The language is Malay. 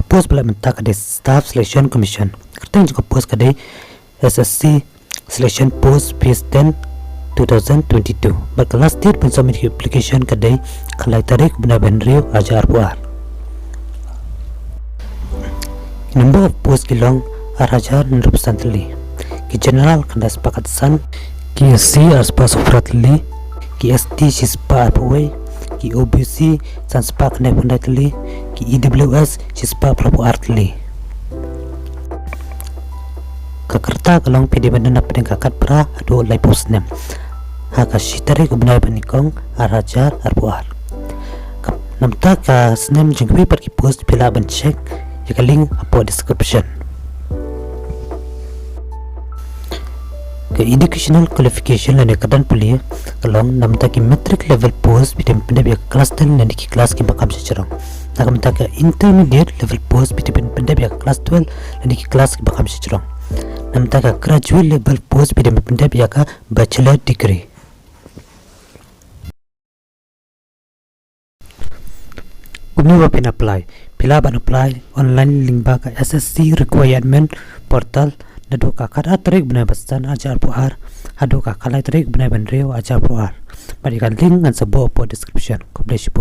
post bala mentak kadai staff selection commission kerteng juga post kadai SSC selection post phase 10 2022 berkelas state pun submit application kadai kalai tarik benar-benar rio ajar puar number of post kilong arajar nurpsantli ki general kandas pakat san ki SC aspa sufratli ki ST sispa apoi ki OBC sanspa kne pundatli ki EWS sispa prapu artli kakerta kalong pidi bandana pedeng kakat pra ado lai posnem haka shitare kubnai banikong arajar arpuar namta ka snem jengwi per ki post pila ban check ya link apo description ke educational qualification lane kadan puli kalong namta ki metric level post bitem pendep ya kelas 10 lane ki kelas ki bakam secerong namta ka intermediate level post bitem pendep ya kelas 12 lane ki kelas ki bakam secerong namta ka graduate level post bitem pendep ya ka bachelor degree Kumni wapin apply pila ban apply online link ba ka SSC requirement portal nado ka kada tarik benai bastan ajar puar ado ka kalai tarik benai ban reo ajar puar barikan link ngan sebo po description ko bless you